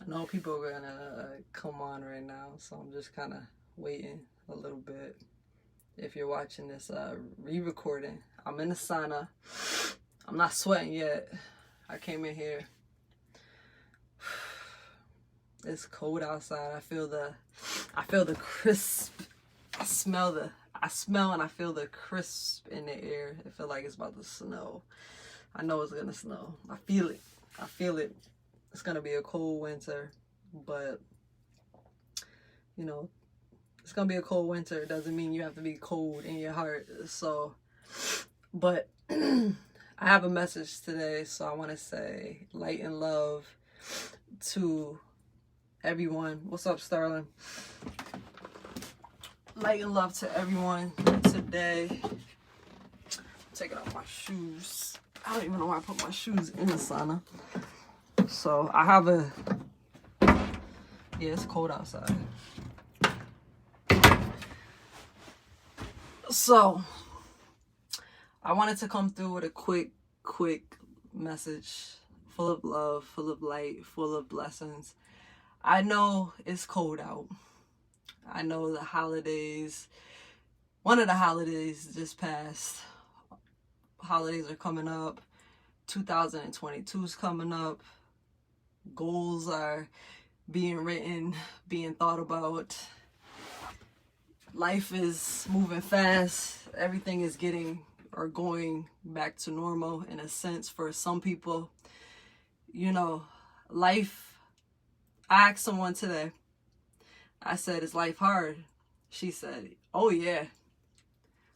I know people are gonna come on right now, so I'm just kind of waiting a little bit. If you're watching this re-recording, I'm in the sauna. I'm not sweating yet. I came in here. It's cold outside. I feel the crisp. I smell and I feel the crisp in the air. It feels like it's about to snow. I know it's gonna snow. I feel it. I feel it. It's gonna be a cold winter, but you know, it's gonna be a cold winter. It doesn't mean you have to be cold in your heart. So, but I have a message today, so I want to say light and love to everyone. What's up, Sterling? Light and love to everyone today. I'm taking off my shoes. I don't even know why I put my shoes in the sauna. So I have yeah, it's cold outside. So I wanted to come through with a quick message, full of love, full of light, full of blessings. I know it's cold out. I know the holidays, one of the holidays just passed. Holidays are coming up. 2022 is coming up. Goals are being written, being thought about. Life is moving fast. Everything is going back to normal in a sense for some people. You know, life, I asked someone today, I said, is life hard? She said, oh yeah,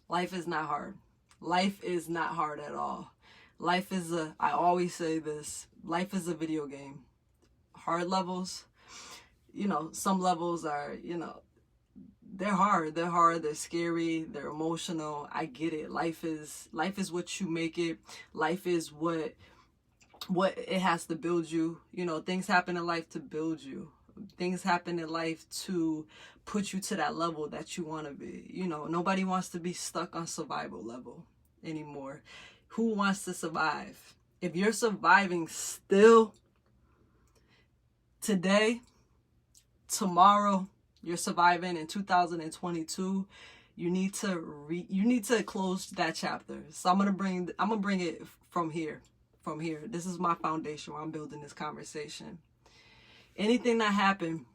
life is not hard. Life is not hard at all. Life is I always say this, life is a video game. Hard levels, some levels are, they're hard, they're scary, they're emotional. I get it. Life is what you make it. Life is what it has to build you. Things happen in life to build you. Things happen in life to put you to that level that you want to be. Nobody wants to be stuck on survival level anymore. Who wants to survive? If you're surviving still today, tomorrow, you're surviving in 2022, you need to close that chapter. So I'm gonna bring it from here. This is my foundation where I'm building this conversation. Anything that happened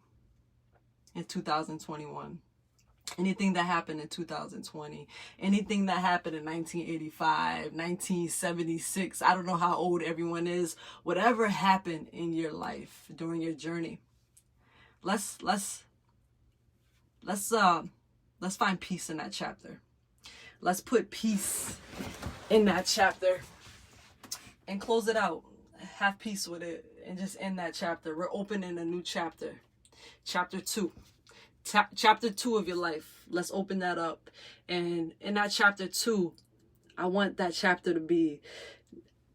in 2021, anything that happened in 2020, anything that happened in 1985, 1976, I don't know how old everyone is, whatever happened in your life during your journey, let's find peace in that chapter. Let's put peace in that chapter and close it out. Have peace with it and just end that chapter. We're opening a new chapter. Chapter 2. Chapter 2 of your life. Let's open that up. And in that chapter 2, I want that chapter to be,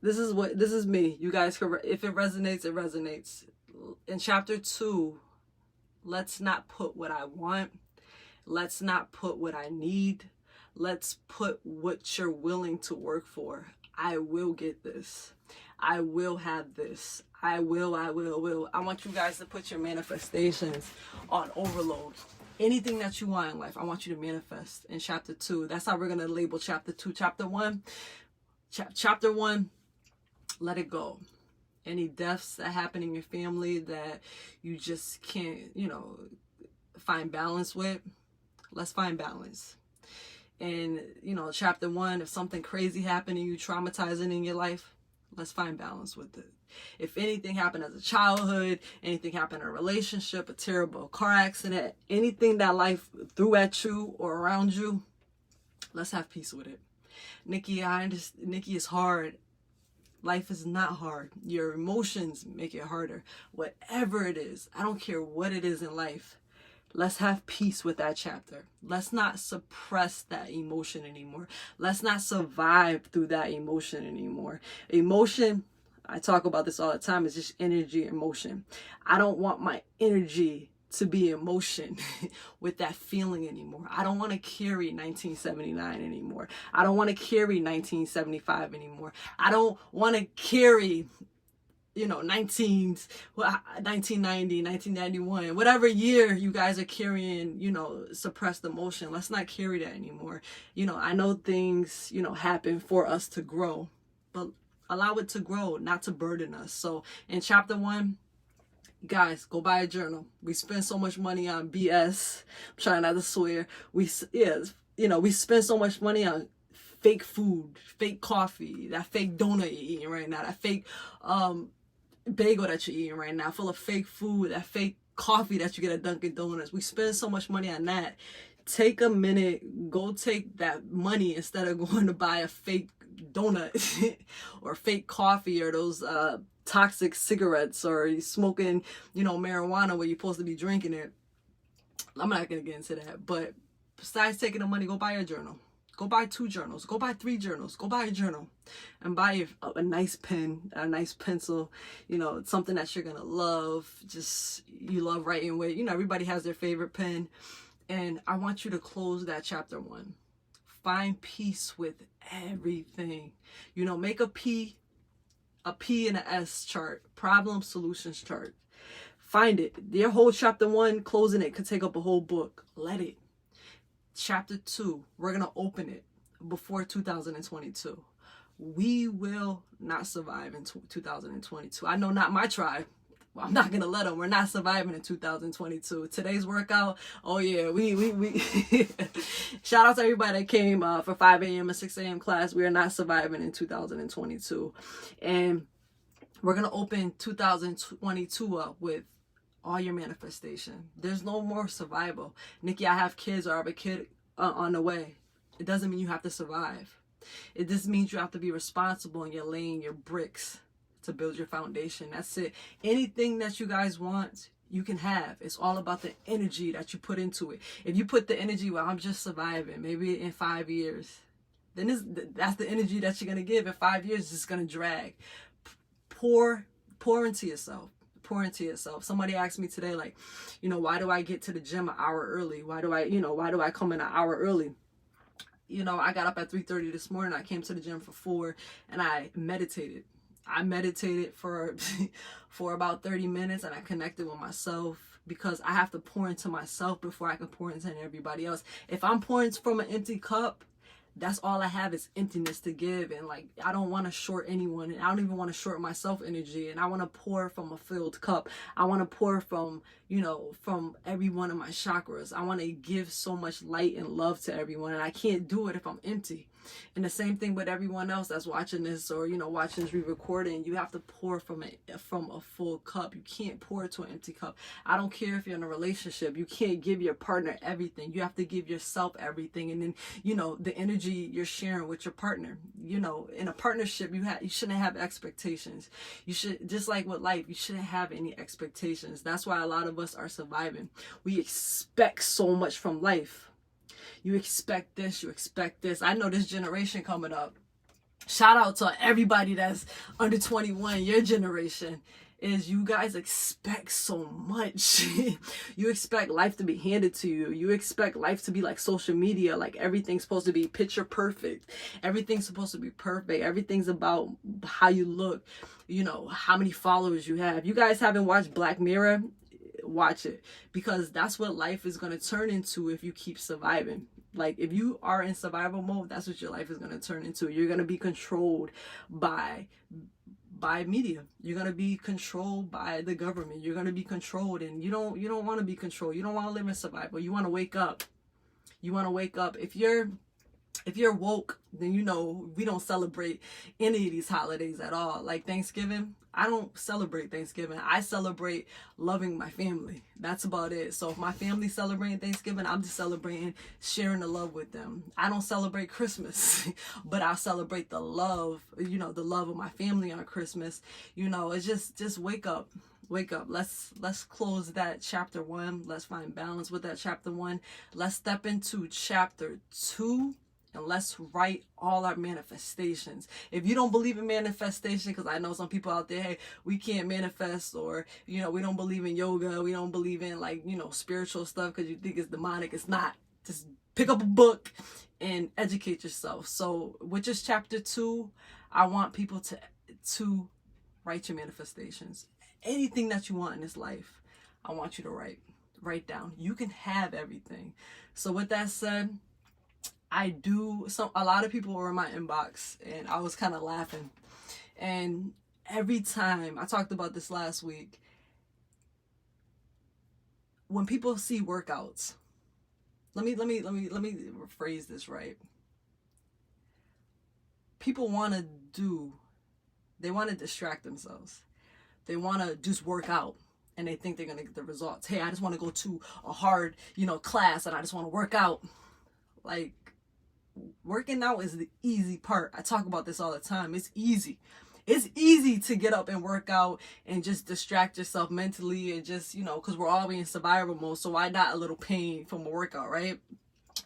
this is me. You guys, if it resonates, it resonates. In chapter 2, let's not put what I want. Let's not put what I need. Let's put what you're willing to work for. I will get this. I will have this. I will. I want you guys to put your manifestations on overload. Anything that you want in life, I want you to manifest in chapter 2. That's how we're going to label chapter 2. Chapter 1, let it go. Any deaths that happen in your family that you just can't, find balance with, let's find balance. And, chapter 1, if something crazy happened and you traumatizing in your life, let's find balance with it. If anything happened as a childhood, anything happened in a relationship, a terrible car accident, anything that life threw at you or around you, let's have peace with it. Nikki, I understand. Nikki, is hard. Life is not hard. Your emotions make it harder. Whatever it is, I don't care what it is in life. Let's have peace with that chapter. Let's not suppress that emotion anymore. Let's not survive through that emotion anymore. Emotion, I talk about this all the time, is just energy and motion. I don't want my energy to be emotion with that feeling anymore. I don't want to carry 1979 anymore. I don't want to carry 1975 anymore. I don't want to carry 1990, 1991, whatever year you guys are carrying, suppressed emotion. Let's not carry that anymore. I know things, happen for us to grow, but allow it to grow, not to burden us. So in chapter 1, guys, go buy a journal. We spend so much money on BS. I'm trying not to swear. We spend so much money on fake food, fake coffee, that fake donut you're eating right now, that fake bagel that you're eating right now, full of fake food, that fake coffee that you get at Dunkin' Donuts. We spend so much money on that. Take a minute, go take that money instead of going to buy a fake donut or fake coffee or those toxic cigarettes, or smoking, marijuana where you're supposed to be drinking it. I'm not going to get into that, but besides taking the money, go buy a journal. Go buy 2 journals. Go buy 3 journals. Go buy a journal and buy a nice pen, a nice pencil, something that you're going to love. Just, you love writing with. Everybody has their favorite pen. And I want you to close that chapter 1. Find peace with everything. Make a P and a S chart, problem solutions chart. Find it. Your whole chapter 1, closing it could take up a whole book. Let it. Chapter 2, we're going to open it before 2022. We will not survive in 2022. I know not my tribe. Well, I'm not going to let them. We're not surviving in 2022. Today's workout, oh yeah, we shout out to everybody that came for 5 a.m. and 6 a.m. class. We are not surviving in 2022. And we're going to open 2022 up with all your manifestation. There's no more survival. Nikki, I have kids, or I have a kid on the way. It doesn't mean you have to survive. It just means you have to be responsible and you're laying your bricks to build your foundation. That's it. Anything that you guys want, you can have. It's all about the energy that you put into it. If you put the energy, well, I'm just surviving, maybe in 5 years, then that's the energy that you're going to give. In 5 years, it's going to drag. Pour into yourself. Pour into yourself. Somebody asked me today, like, why do I get to the gym an hour early? Why do I come in an hour early? I got up at 3:30 this morning. I came to the gym for 4 and I meditated. I meditated for about 30 minutes and I connected with myself, because I have to pour into myself before I can pour into everybody else. If I'm pouring from an empty cup, that's all I have is emptiness to give. And like, I don't want to short anyone, and I don't even want to short myself energy. And I want to pour from a filled cup. I want to pour from every one of my chakras. I want to give so much light and love to everyone, and I can't do it if I'm empty. And the same thing with everyone else that's watching this, or watching this re-recording. You have to pour from a full cup. You can't pour to an empty cup. I don't care if you're in a relationship. You can't give your partner everything. You have to give yourself everything. And then the energy you're sharing with your partner. In a partnership, you shouldn't have expectations. You should, just like with life, you shouldn't have any expectations. That's why a lot of us are surviving. We expect so much from life. You expect this, you expect this. I know this generation coming up. Shout out to everybody that's under 21. Your generation is, you guys expect so much. You expect life to be handed to you. You expect life to be like social media, like everything's supposed to be picture perfect. Everything's supposed to be perfect. Everything's about how you look, how many followers you have. You guys haven't watched Black Mirror? Watch it, because that's what life is going to turn into if you keep surviving. Like, if you are in survival mode, that's what your life is going to turn into. You're going to be controlled by media. You're going to be controlled by the government. You're going to be controlled, and you don't want to be controlled. You don't want to live in survival. You want to wake up. You want to wake up. If you're woke, then we don't celebrate any of these holidays at all. Like Thanksgiving, I don't celebrate Thanksgiving. I celebrate loving my family. That's about it. So if my family's celebrating Thanksgiving, I'm just celebrating sharing the love with them. I don't celebrate Christmas, but I celebrate the love, the love of my family on Christmas. It's just wake up. Wake up. Let's close that chapter 1. Let's find balance with that chapter 1. Let's step into chapter 2. And let's write all our manifestations. If you don't believe in manifestation, because I know some people out there, hey, we can't manifest, or, we don't believe in yoga. We don't believe in spiritual stuff because you think it's demonic. It's not. Just pick up a book and educate yourself. So with this chapter 2, I want people to Write your manifestations. Anything that you want in this life, I want you to write down. You can have everything. So with that said, a lot of people were in my inbox and I was kind of laughing. And every time, I talked about this last week, when people see workouts, let me rephrase this right. People want to distract themselves. They want to just work out and they think they're going to get the results. Hey, I just want to go to a hard, class and I just want to work out. Like, working out is the easy part. I talk about this all the time. It's easy. It's easy to get up and work out and just distract yourself mentally and just, because we're all in survival mode. So why not a little pain from a workout, right?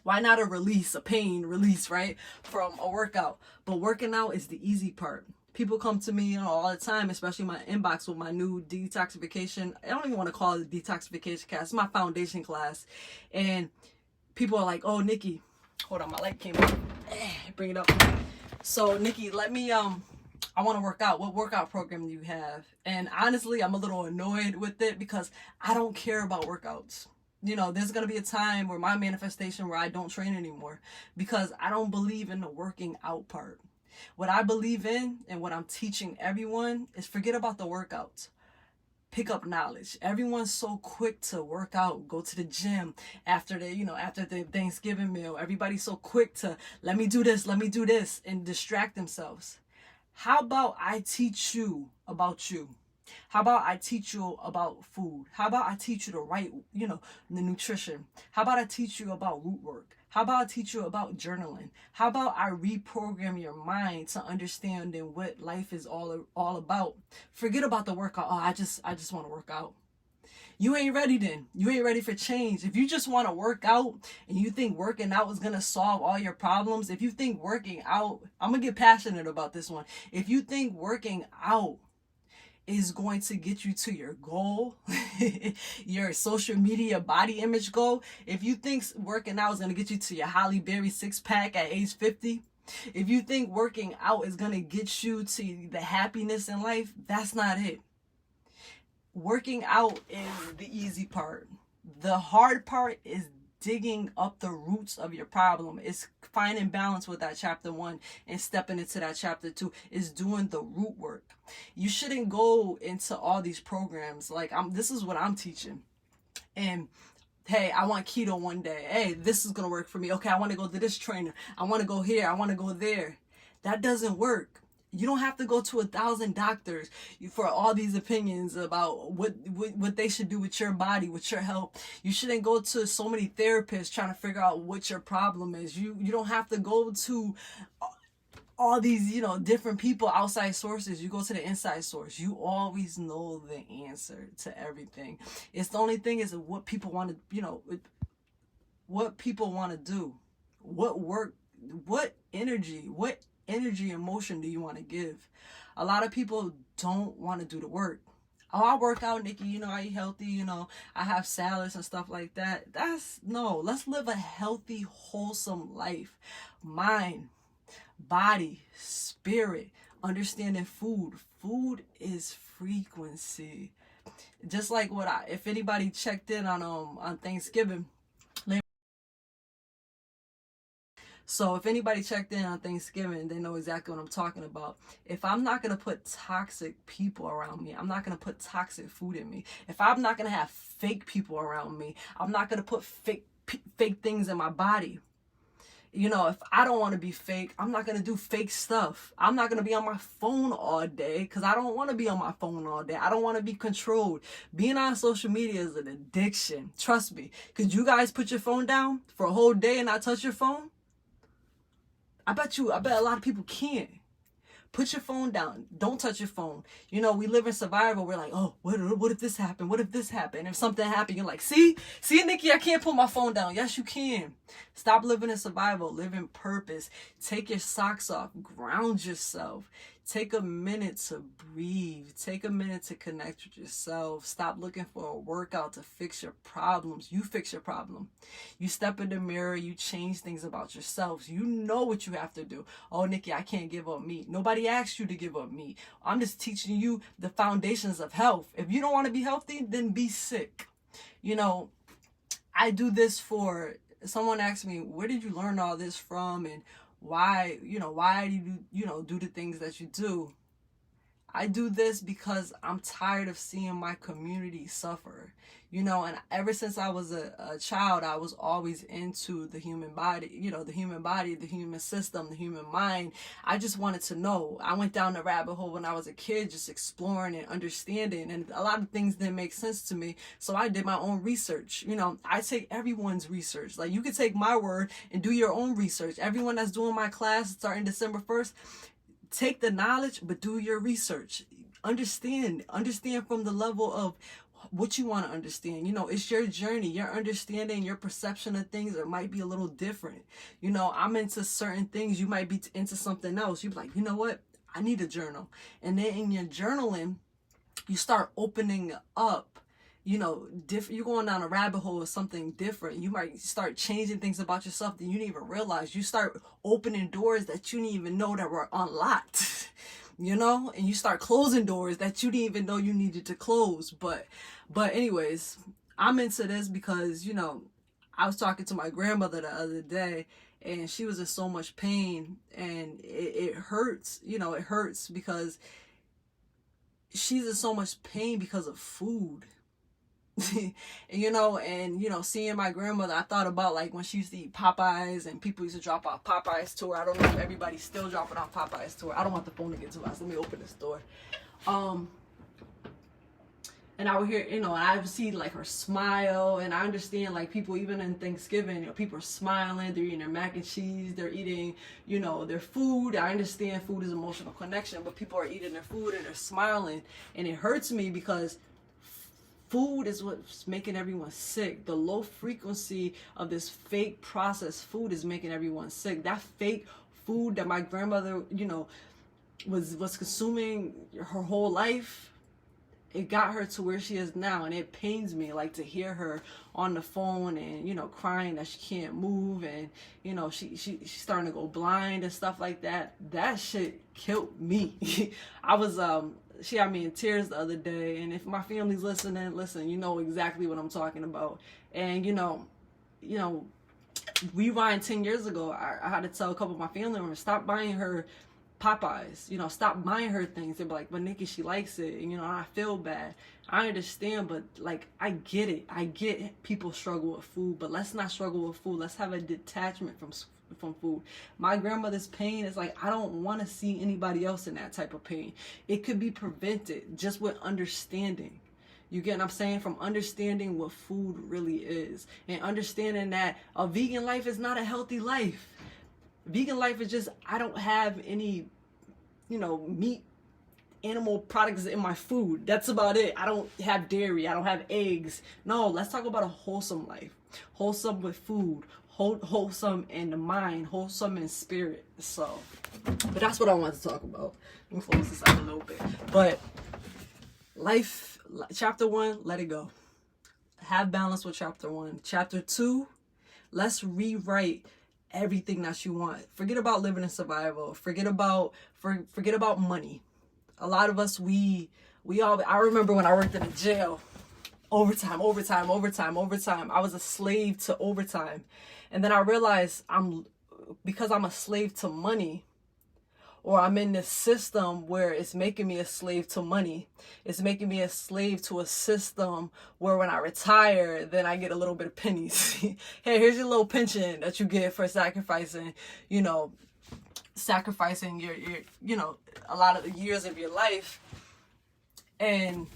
Why not a pain release, right, from a workout? But working out is the easy part. People come to me, all the time, especially my inbox with my new detoxification. I don't even want to call it a detoxification class. It's my foundation class. And people are like, oh, Nikki, hold on, my light came on. Bring it up. So, Nikki, I want to work out. What workout program do you have? And honestly, I'm a little annoyed with it because I don't care about workouts. There's going to be a time where my manifestation where I don't train anymore because I don't believe in the working out part. What I believe in and what I'm teaching everyone is forget about the workouts. Pick up knowledge. Everyone's so quick to work out, go to the gym after the Thanksgiving meal. Everybody's so quick to let me do this, and distract themselves. How about I teach you about you? How about I teach you about food? How about I teach you the nutrition? How about I teach you about root work? How about I teach you about journaling? How about I reprogram your mind to understand what life is all about? Forget about the workout. Oh, I just want to work out. You ain't ready then. You ain't ready for change. If you just want to work out and you think working out is going to solve all your problems, if you think working out, I'm going to get passionate about this one. If you think working out is going to get you to your goal, your social media body image goal, if you think working out is going to get you to your Halle Berry six-pack at age 50, if you think working out is going to get you to the happiness in life, that's not it. Working out is the easy part. The hard part is digging up the roots of your problem. It's finding balance with that chapter 1 and stepping into that chapter 2. Is doing the root work. You shouldn't go into all these programs like this is what I'm teaching. And hey, I want keto one day. Hey, this is going to work for me. Okay, I want to go to this trainer. I want to go here. I want to go there. That doesn't work. You don't have to go to 1,000 doctors for all these opinions about what they should do with your body, with your health. You shouldn't go to so many therapists trying to figure out what your problem is. You don't have to go to all these, different people, outside sources. You go to the inside source. You always know the answer to everything. It's the only thing is what people want to, what people want to do. What energy and motion do you want to give? A lot of people don't want to do the work. Oh, I work out, Nikki, I eat healthy, I have salads and stuff like that. Let's live a healthy, wholesome life. Mind, body, spirit, understanding food. Food is frequency. Just like if anybody checked in on Thanksgiving. So if anybody checked in on Thanksgiving, they know exactly what I'm talking about. If I'm not going to put toxic people around me, I'm not going to put toxic food in me. If I'm not going to have fake people around me, I'm not going to put fake things in my body. If I don't want to be fake, I'm not going to do fake stuff. I'm not going to be on my phone all day because I don't want to be on my phone all day. I don't want to be controlled. Being on social media is an addiction. Trust me. Could you guys put your phone down for a whole day and not touch your phone? I bet a lot of people can't. Put your phone down. Don't touch your phone. We live in survival. We're like, oh, what if this happened? What if this happened? If something happened, you're like, see, Nikki, I can't put my phone down. Yes, you can. Stop living in survival. Live in purpose. Take your socks off. Ground yourself. Take a minute to breathe. Take a minute to connect with yourself. Stop looking for a workout to fix your problems. You fix your problem. You step in the mirror, you change things about yourselves. You know what you have to do. Oh, Nikki, I can't give up meat. Nobody asked you to give up meat. I'm just teaching you the foundations of health. If you don't want to be healthy, then be sick. You know, I do this for, someone asked me, where did you learn all this from? And why do you do the things that you do? I do this because I'm tired of seeing my community suffer, and ever since I was a child, I was always into the human body, the human system, the human mind. I just wanted to know. I went down the rabbit hole when I was a kid, just exploring and understanding, and a lot of things didn't make sense to me. So I did my own research. I take everyone's research. Like, you could take my word and do your own research. Everyone that's doing my class starting December 1st, take the knowledge, but do your research. Understand from the level of what you want to understand. It's your journey, your understanding, your perception of things. It might be a little different. I'm into certain things. You might be into something else. You're like, you know what? I need a journal. And then in your journaling, you start opening up, you're going down a rabbit hole of something different. You might start changing things about yourself that you didn't even realize. You start opening doors that you didn't even know that were unlocked, and you start closing doors that you didn't even know you needed to close. But anyways, I'm into this because, I was talking to my grandmother the other day, and she was in so much pain, and it hurts, it hurts because she's in so much pain because of food. Seeing my grandmother, I thought about like when she used to eat Popeyes and people used to drop off Popeyes to her. I don't know if everybody's still dropping off Popeyes to her. I don't want the phone to get too loud, so let me open this door. And I would hear, and I would see like her smile, and I understand like people, even in Thanksgiving, people are smiling, they're eating their mac and cheese, they're eating, their food. I understand food is emotional connection, but people are eating their food and they're smiling, and it hurts me because food is what's making everyone sick. The low frequency of this fake processed food is making everyone sick. That fake food that my grandmother, was consuming her whole life, it got her to where she is now. And it pains me, like, to hear her on the phone and, crying that she can't move, and, she's starting to go blind and stuff like that. That shit killed me. She had me in tears the other day, and if my family's listening, listen, you know exactly what I'm talking about. And rewind 10 years ago, I had to tell a couple of my family members, stop buying her Popeyes, stop buying her things. They'd be like, but Nikki, she likes it, and I feel bad. I understand, but like, I get it. I get people struggle with food, but let's not struggle with food. Let's have a detachment from food. My grandmother's pain is like, I don't want to see anybody else in that type of pain. It could be prevented just with understanding. You get what I'm saying? From understanding what food really is, and understanding that a vegan life is not a healthy life. Vegan life is just, I don't have any, meat, animal products in my food. That's about it. I don't have dairy. I don't have eggs. No, let's talk about a wholesome life. Wholesome with food. Wholesome in the mind. Wholesome in spirit. So, but that's what I want to talk about. Let me close this out a little bit. But life, chapter 1, let it go. Have balance with chapter 1. Chapter 2, let's rewrite everything that you want. Forget about living in survival. Forget about money. A lot of us, I remember when I worked in a jail, overtime. I was a slave to overtime. And then I realized because I'm a slave to money, or I'm in this system where it's making me a slave to money. It's making me a slave to a system where when I retire, then I get a little bit of pennies. Hey, here's your little pension that you get for sacrificing your a lot of the years of your life. And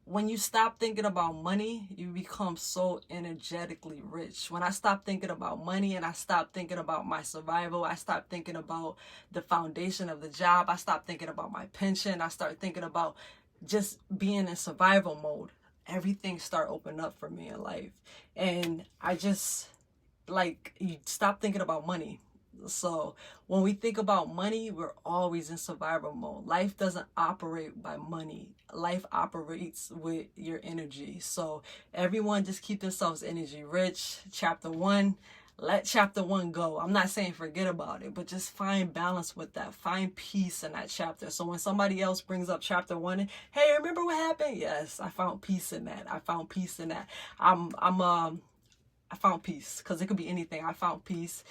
when you stop thinking about money, you become so energetically rich. When I stopped thinking about money and I stopped thinking about my survival, I stopped thinking about the foundation of the job, I stopped thinking about my pension, I started thinking about just being in survival mode, everything started opening up for me in life. And I just, you stop thinking about money. So when we think about money, we're always in survival mode. Life doesn't operate by money. Life operates with your energy. So everyone just keep themselves energy rich. Chapter 1, let chapter 1 go. I'm not saying forget about it, but just find balance with that. Find peace in that chapter. So when somebody else brings up chapter 1, hey, remember what happened? Yes, I found peace in that. I found peace in that. I found peace, because it could be anything. I found peace.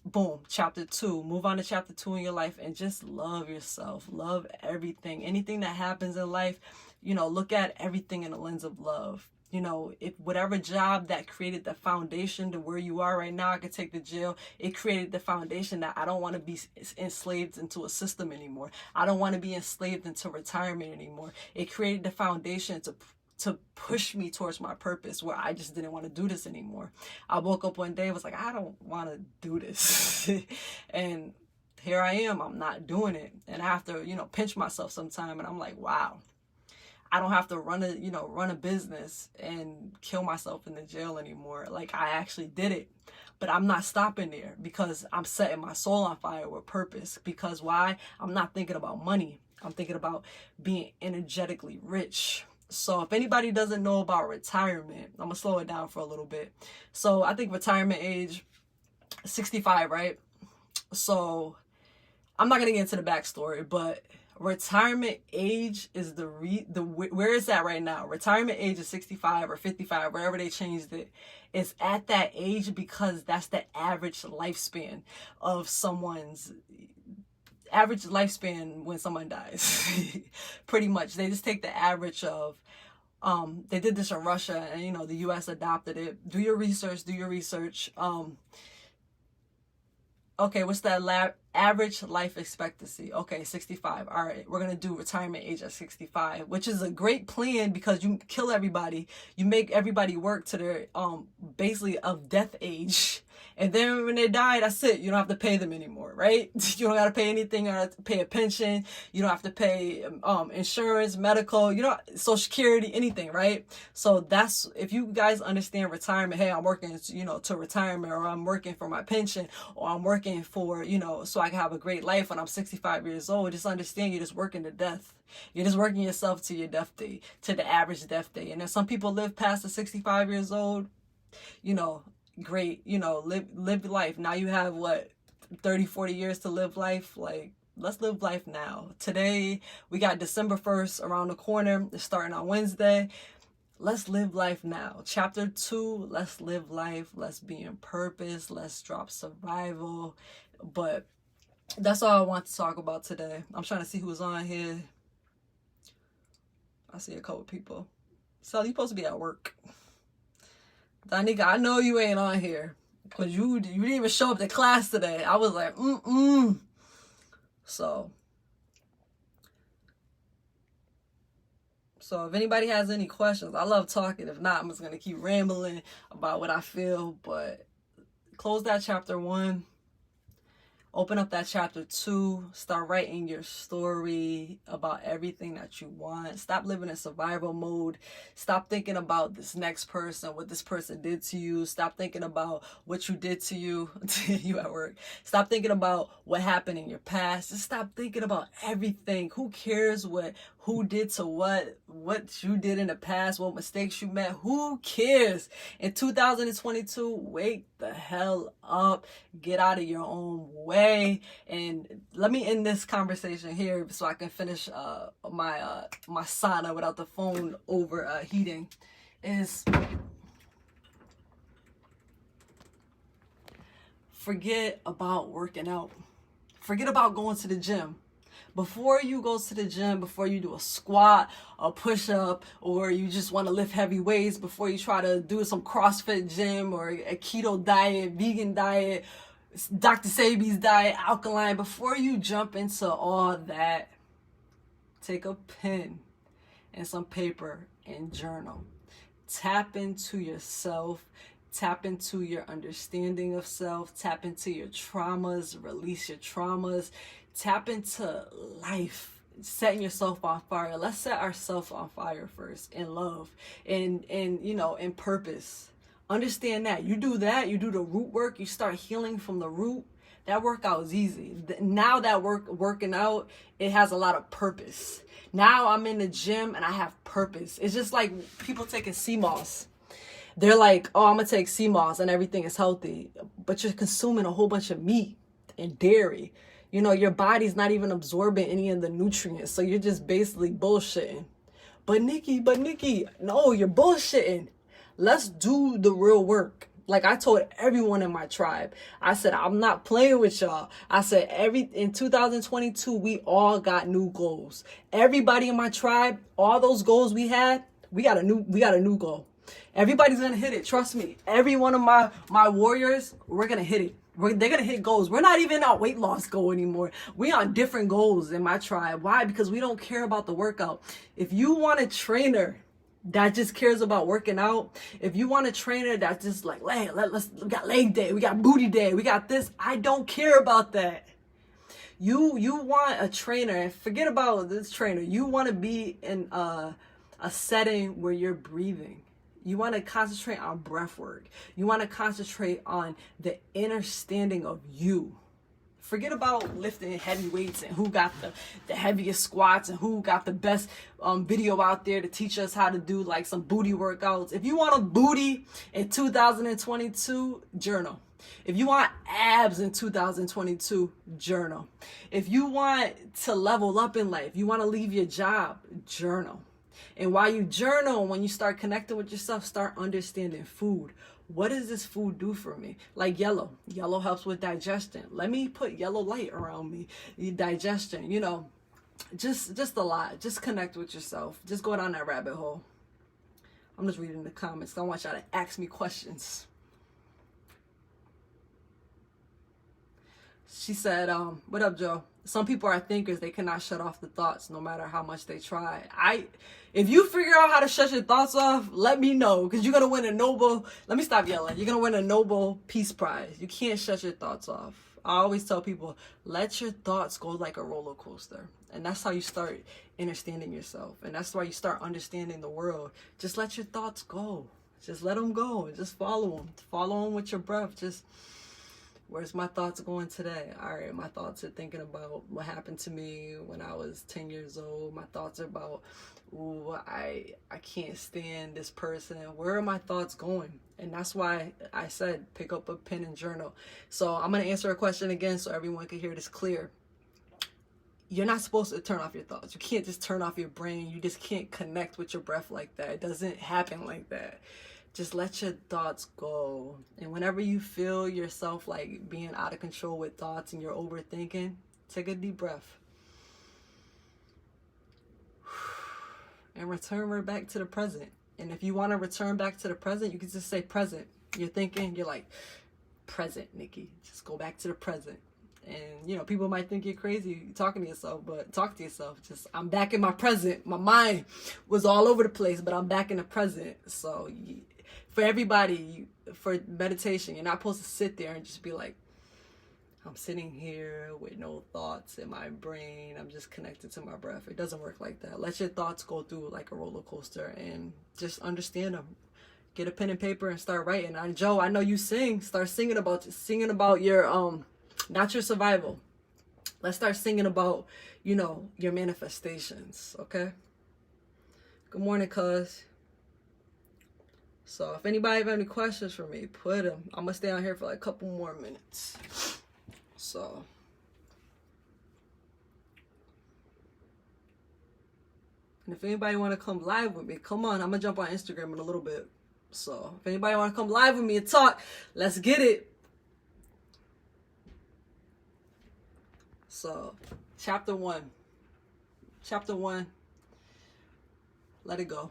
Boom, chapter 2. Move on to chapter 2 in your life and just love yourself. Love everything. Anything that happens in life, look at everything in a lens of love. If whatever job that created the foundation to where you are right now, I could take the jail. It created the foundation that I don't want to be enslaved into a system anymore. I don't want to be enslaved into retirement anymore. It created the foundation to push me towards my purpose, where I just didn't want to do this anymore. I woke up one day and was like, I don't want to do this. And here I am, I'm not doing it. And I have to, pinch myself sometime. And I'm like, wow, I don't have to run a business and kill myself in the jail anymore. Like, I actually did it. But I'm not stopping there, because I'm setting my soul on fire with purpose. Because why? I'm not thinking about money. I'm thinking about being energetically rich. So if anybody doesn't know about retirement, I'm going to slow it down for a little bit. So I think retirement age, 65, right? So I'm not going to get into the backstory, but retirement age is where it's at right now. Retirement age is 65 or 55, wherever they changed it. It's at that age because that's the average lifespan of someone's average lifespan when someone dies. Pretty much. They just take the average of, they did this in Russia, and the US adopted it. Do your research. Okay, what's that average life expectancy? Okay, 65. All right, we're going to do retirement age at 65, which is a great plan, because you kill everybody. You make everybody work to their basically of death age. And then when they die, that's it. You don't have to pay them anymore, right? You don't got to pay anything. You don't have to pay a pension. You don't have to pay insurance, medical, Social Security, anything, right? So that's, if you guys understand retirement, hey, I'm working, to retirement, or I'm working for my pension, or I'm working for, so I can have a great life when I'm 65 years old. Just understand, you're just working to death. You're just working yourself to your death day, to the average death day. And then some people live past the 65 years old, great, live life. Now you have 30-40 years to live life. Like, let's live life now. Today we got December 1st around the corner. It's starting on Wednesday. Let's live life now. Chapter 2, let's live life. Let's be in purpose. Let's drop survival. But that's all I want to talk about today. I'm trying to see who's on here. I see a couple people. So you supposed to be at work. Danica, I know you ain't on here, because you didn't even show up to class today. I was like, So if anybody has any questions, I love talking. If not, I'm just going to keep rambling about what I feel. But close that chapter 1. Open up that chapter 2. Start writing your story about everything that you want. Stop living in survival mode. Stop thinking about this next person, what this person did to you. Stop thinking about what you did to you, you at work. Stop thinking about what happened in your past. Just stop thinking about everything. Who cares who did to what you did in the past, what mistakes you made? Who cares? In 2022, wake the hell up. Get out of your own way. And let me end this conversation here so I can finish my sauna without the phone overheating. Is forget about working out. Forget about going to the gym. Before you go to the gym, before you do a squat, a push-up, or you just want to lift heavy weights, before you try to do some CrossFit gym or a keto diet, vegan diet, Dr. Sebi's diet, alkaline, before you jump into all that, take a pen and some paper and journal. Tap into yourself. Tap into your understanding of self. Tap into your traumas. Release your traumas. Tap into life, setting yourself on fire. Let's set ourselves on fire first in love and in purpose. Understand that. You do that, you do the root work, you start healing from the root. That workout is easy. Now that working out, it has a lot of purpose. Now I'm in the gym and I have purpose. It's just like people taking sea moss. They're like, oh, I'm going to take sea moss and everything is healthy. But you're consuming a whole bunch of meat and dairy. You know, your body's not even absorbing any of the nutrients. So you're just basically bullshitting. But Nikki, no, you're bullshitting. Let's do the real work. Like I told everyone in my tribe, I said, I'm not playing with y'all. I said, in 2022, we all got new goals. Everybody in my tribe, all those goals we had, we got a new goal. Everybody's going to hit it. Trust me. Every one of my warriors, we're going to hit it. They're going to hit goals. We're not even on weight loss goal anymore. We on different goals in my tribe. Why? Because we don't care about the workout. If you want a trainer that just cares about working out, if you want a trainer that's just like, we got leg day, we got booty day, we got this, I don't care about that. You want a trainer, and forget about this trainer. You want to be in a setting where you're breathing. You want to concentrate on breath work. You want to concentrate on the understanding of you. Forget about lifting heavy weights and who got the heaviest squats and who got the best video out there to teach us how to do like some booty workouts. If you want a booty in 2022, journal. If you want abs in 2022, journal. If you want to level up in life, you want to leave your job, journal. And while you journal, when you start connecting with yourself, start understanding food. What does this food do for me? Like yellow. Yellow helps with digestion. Let me put yellow light around me. Digestion, you know, just a lot. Just connect with yourself. Just go down that rabbit hole. I'm just reading the comments. I want y'all to ask me questions. She said, what up, Joe? Some people are thinkers. They cannot shut off the thoughts no matter how much they try. If you figure out how to shut your thoughts off, let me know. Because you're going to win a Nobel. Let me stop yelling. You're going to win a Nobel Peace Prize. You can't shut your thoughts off. I always tell people, let your thoughts go like a roller coaster. And that's how you start understanding yourself. And that's why you start understanding the world. Just let your thoughts go. Just let them go. Just follow them. Follow them with your breath. Just... where's my thoughts going today? All right, my thoughts are thinking about what happened to me when I was 10 years old. My thoughts are about, ooh, I can't stand this person. Where are my thoughts going? And that's why I said pick up a pen and journal. So I'm going to answer a question again so everyone can hear this clear. You're not supposed to turn off your thoughts. You can't just turn off your brain. You just can't connect with your breath like that. It doesn't happen like that. Just let your thoughts go. And whenever you feel yourself like being out of control with thoughts and you're overthinking, take a deep breath. And return right back to the present. And if you want to return back to the present, you can just say present. You're thinking, you're like, present, Nikki. Just go back to the present. And, you know, people might think you're crazy talking to yourself, but talk to yourself. Just, I'm back in my present. My mind was all over the place, but I'm back in the present. So for everybody, for meditation, you're not supposed to sit there and just be like, I'm sitting here with no thoughts in my brain. I'm just connected to my breath. It doesn't work like that. Let your thoughts go through like a roller coaster and just understand them. Get a pen and paper and start writing. And Joe, I know you sing. Start singing about your not your survival. Let's start singing about, you know, your manifestations. Okay. Good morning, cuz. So if anybody have any questions for me, put them. I'm going to stay on here for like a couple more minutes. So. And if anybody want to come live with me, come on. I'm going to jump on Instagram in a little bit. So if anybody want to come live with me and talk, let's get it. So chapter 1. Chapter 1. Let it go.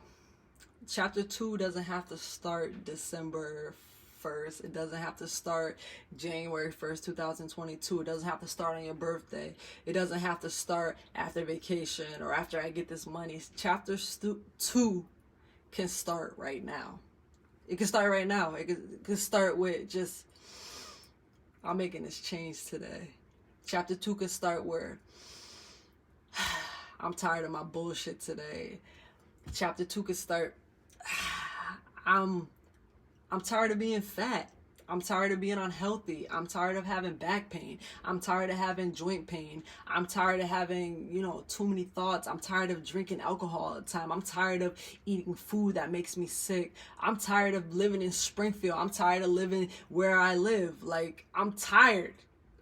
Chapter 2 doesn't have to start December 1st. It doesn't have to start January 1st, 2022. It doesn't have to start on your birthday. It doesn't have to start after vacation or after I get this money. Chapter 2 can start right now. It can start right now. It can start with just, I'm making this change today. Chapter 2 can start where I'm tired of my bullshit today. Chapter 2 could start, I'm tired of being fat. I'm tired of being unhealthy. I'm tired of having back pain. I'm tired of having joint pain. I'm tired of having, too many thoughts. I'm tired of drinking alcohol all the time. I'm tired of eating food that makes me sick. I'm tired of living in Springfield. I'm tired of living where I live. Like, I'm tired.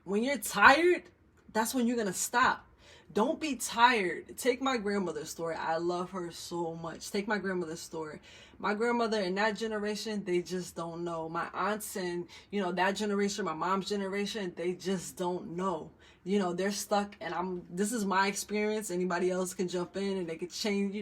When you're tired, that's when you're going to stop. Don't be tired. Take my grandmother's story. I love her so much. Take my grandmother's story. My grandmother in that generation, they just don't know. My aunts and, that generation, my mom's generation, they just don't know. They're stuck, and this is my experience. Anybody else can jump in and they could change,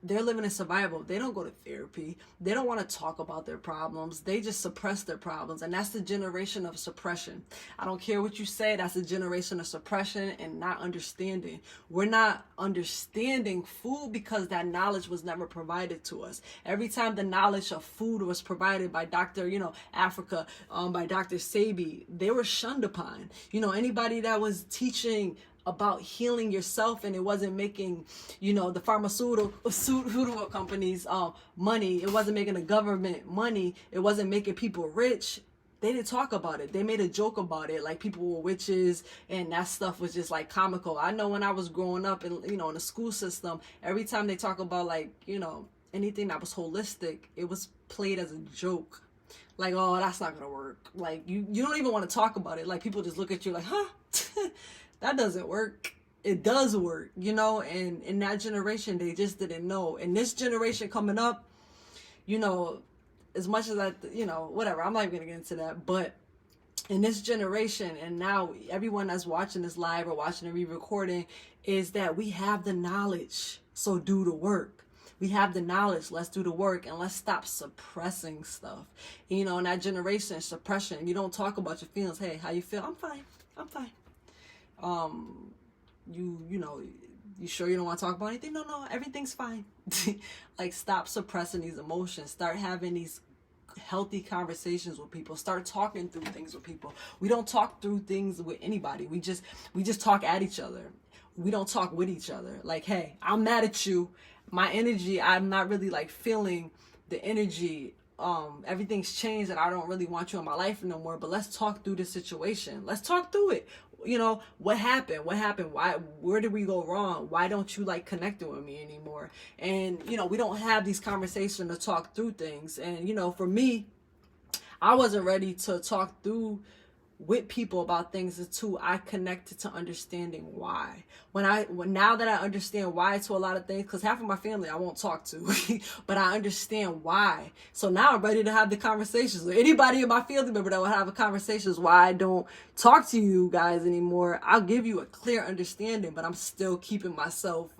they're living in survival. They don't go to therapy. They don't want to talk about their problems. They just suppress their problems. And that's the generation of suppression. I don't care what you say. That's the generation of suppression and not understanding. We're not understanding food because that knowledge was never provided to us. Every time the knowledge of food was provided by Dr. Africa, by Dr. Sebi, they were shunned upon. Anybody that was teaching about healing yourself and it wasn't making, the pharmaceutical companies money, it wasn't making the government money, it wasn't making people rich, they didn't talk about it. They made a joke about it, like people were witches, and that stuff was just like comical. I know when I was growing up in, in the school system, every time they talk about like, anything that was holistic, it was played as a joke. Like, oh, that's not gonna work. Like, you don't even want to talk about it. Like, people just look at you like, huh? That doesn't work. It does work, and in that generation, they just didn't know. And this generation coming up, as much as whatever, I'm not even going to get into that, but in this generation, and now everyone that's watching this live or watching the re-recording, is that we have the knowledge, so do the work. We have the knowledge, let's do the work, and let's stop suppressing stuff. In that generation, suppression, you don't talk about your feelings. Hey, how you feel? I'm fine. You sure you don't want to talk about anything? No, everything's fine. Like, stop suppressing these emotions. Start having these healthy conversations with people. Start talking through things with people. We don't talk through things with anybody. We just talk at each other. We don't talk with each other. Like, hey, I'm mad at you. My energy, I'm not really like feeling the energy. Everything's changed and I don't really want you in my life no more, but let's talk through this situation. Let's talk through it. What happened? Where did we go wrong? Why don't you like connecting with me anymore? And, we don't have these conversations to talk through things. And, for me, I wasn't ready to talk through with people about things until I connected to understanding why. Now that I understand why to a lot of things, because half of my family I won't talk to, but I understand why. So now I'm ready to have the conversations. Or anybody in my family member that will have a conversation is why I don't talk to you guys anymore. I'll give you a clear understanding, but I'm still keeping myself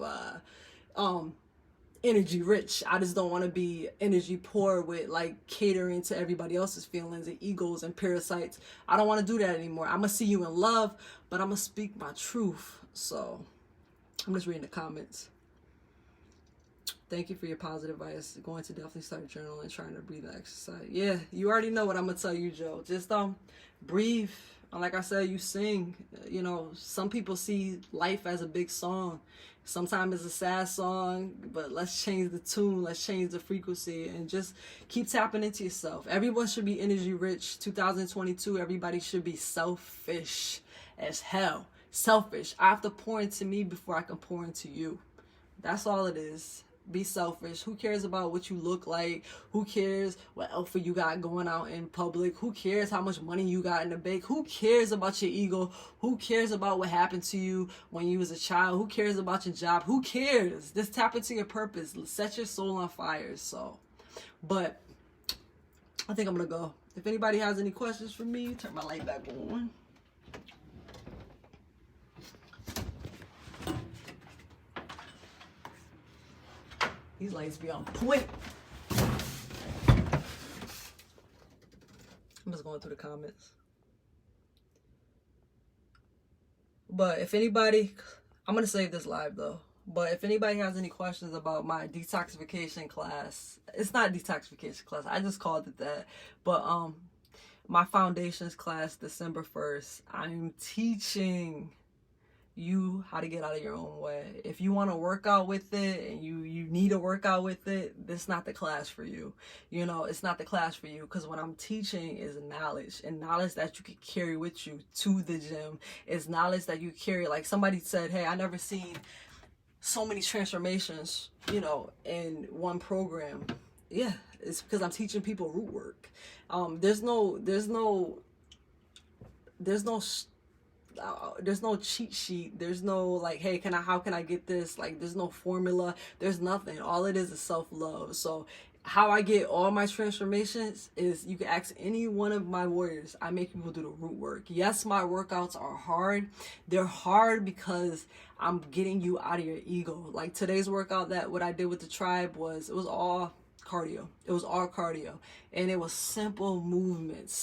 energy rich. I just don't want to be energy poor with like catering to everybody else's feelings and egos and parasites. I don't want to do that anymore. I'm gonna see you in love, but I'm gonna speak my truth. So I'm just reading the comments. Thank you for your positive advice. Going to definitely start journaling, trying to breathe and exercise. Yeah, you already know what I'm gonna tell you, Joe. Just breathe. Like I said, you sing. Some people see life as a big song. Sometimes it's a sad song, but let's change the tune, let's change the frequency, and just keep tapping into yourself. Everyone should be energy rich. 2022, everybody should be selfish as hell. Selfish. I have to pour into me before I can pour into you. That's all it is. Be selfish. Who cares about what you look like? Who cares what outfit you got going out in public? Who cares how much money you got in the bank? Who cares about your ego? Who cares about what happened to you when you was a child? Who cares about your job? Who cares? Just tap into your purpose. Set your soul on fire. But I think I'm gonna go. If anybody has any questions for me, turn my light back on. These lights be on point. I'm just going through the comments. But if anybody, I'm going to save this live though. But if anybody has any questions about my detoxification class, it's not detoxification class. I just called it that. But my foundations class, December 1st, I'm teaching you how to get out of your own way. If you want to work out with it and you need to work out with it, this is not the class for you. You know, it's not the class for you, because what I'm teaching is knowledge, and knowledge that you can carry with you to the gym. Is knowledge that you carry. Like somebody said, hey, I never seen so many transformations, you know, in one program. Yeah, it's because I'm teaching people root work. There's no cheat sheet. There's no like, hey, how can I get this? Like, there's no formula. There's nothing. All it is self-love. So how I get all my transformations is, you can ask any one of my warriors. I make people do the root work. Yes, my workouts are hard. They're hard because I'm getting you out of your ego. Like today's workout, that what I did with the tribe was, it was all cardio. It was all cardio, and it was simple movements,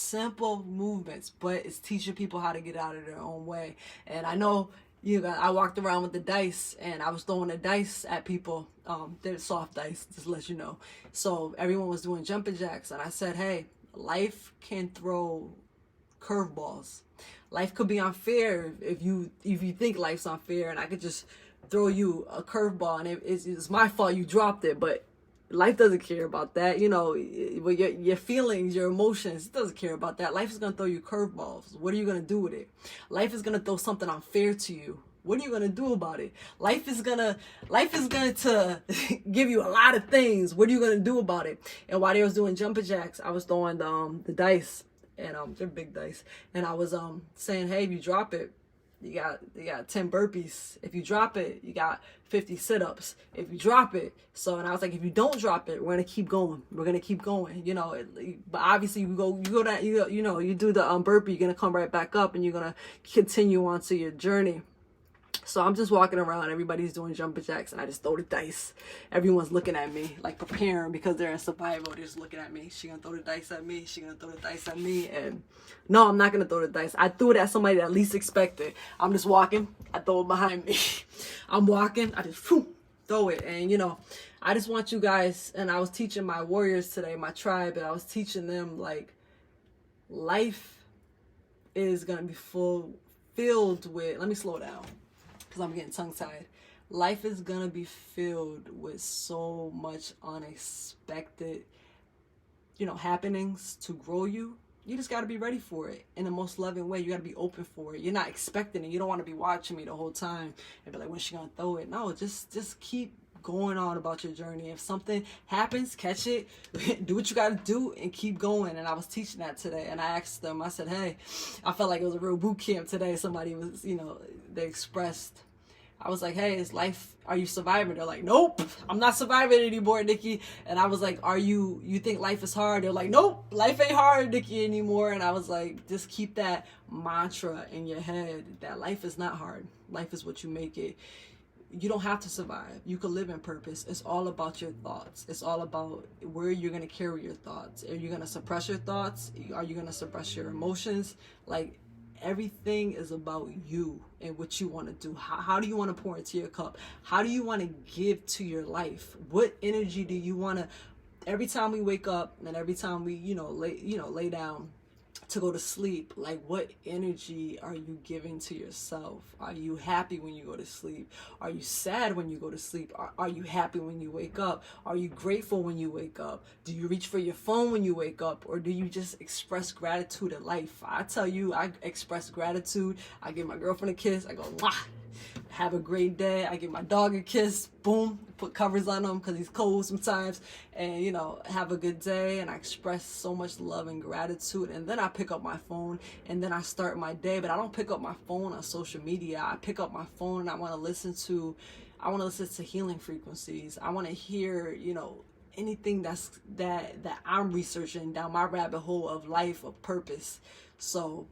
but it's teaching people how to get out of their own way. And I know I walked around with the dice, and I was throwing the dice at people. They're soft dice, just to let you know. So everyone was doing jumping jacks, and I said, hey, life can throw curveballs. Life could be unfair if you think life's unfair, and I could just throw you a curveball, and it's my fault you dropped it, but life doesn't care about that. You know, your feelings, your emotions, it doesn't care about that. Life is going to throw you curveballs. What are you going to do with it? Life is going to throw something unfair to you. What are you going to do about it? Life is going to give you a lot of things. What are you going to do about it? And while they was doing jumping jacks, I was throwing the dice, and they're big dice. And I was saying, hey, if you drop it, you got 10 burpees. If you drop it, you got 50 sit-ups. If you drop it, and I was like, if you don't drop it, we're gonna keep going. We're gonna keep going. You know, but obviously you do the burpee, you're gonna come right back up, and you're gonna continue on to your journey. So I'm just walking around, everybody's doing jumping jacks, and I just throw the dice. Everyone's looking at me, like preparing, because they're in survival. They're just looking at me. She gonna throw the dice at me. She gonna throw the dice at me. And no, I'm not gonna throw the dice. I threw it at somebody that least expected. I'm just walking. I throw it behind me. I'm walking. I just throw it. And I just want you guys, and I was teaching my warriors today, my tribe, and I was teaching them, like, life is gonna be filled with, let me slow down, because I'm getting tongue-tied. Life is gonna be filled with so much unexpected, happenings to grow you. You just gotta be ready for it in the most loving way. You gotta be open for it. You're not expecting it. You don't want to be watching me the whole time and be like, when's she gonna throw it? No, just keep going on about your journey. If something happens, catch it, do what you gotta do, and keep going. And I was teaching that today, and I asked them, I said, hey, I felt like it was a real boot camp today. Somebody was, they expressed, I was like, hey, is life, are you surviving? They're like, nope, I'm not surviving anymore, Nikki. And I was like, you think life is hard? They're like, nope, life ain't hard, Nikki, anymore. And I was like, just keep that mantra in your head that life is not hard. Life is what you make it. You don't have to survive. You can live in purpose. It's all about your thoughts. It's all about where you're going to carry your thoughts. Are you going to suppress your thoughts? Are you going to suppress your emotions? Like, everything is about you and what you want to do. How do you want to pour into your cup? How do you want to give to your life? What energy do you want to, every time we wake up and every time we, lay down to go to sleep, like, what energy are you giving to yourself? Are you happy when you go to sleep? Are you sad when you go to sleep? Are you happy when you wake up? Are you grateful when you wake up? Do you reach for your phone when you wake up, or do you just express gratitude in life? I tell you, I express gratitude. I give my girlfriend a kiss. I go, mwah. Have a great day. I give my dog a kiss. Boom. Put covers on him because he's cold sometimes. And, have a good day. And I express so much love and gratitude. And then I pick up my phone and then I start my day. But I don't pick up my phone on social media. I pick up my phone and I want to listen to healing frequencies. I want to hear, anything that I'm researching down my rabbit hole of life, of purpose. So,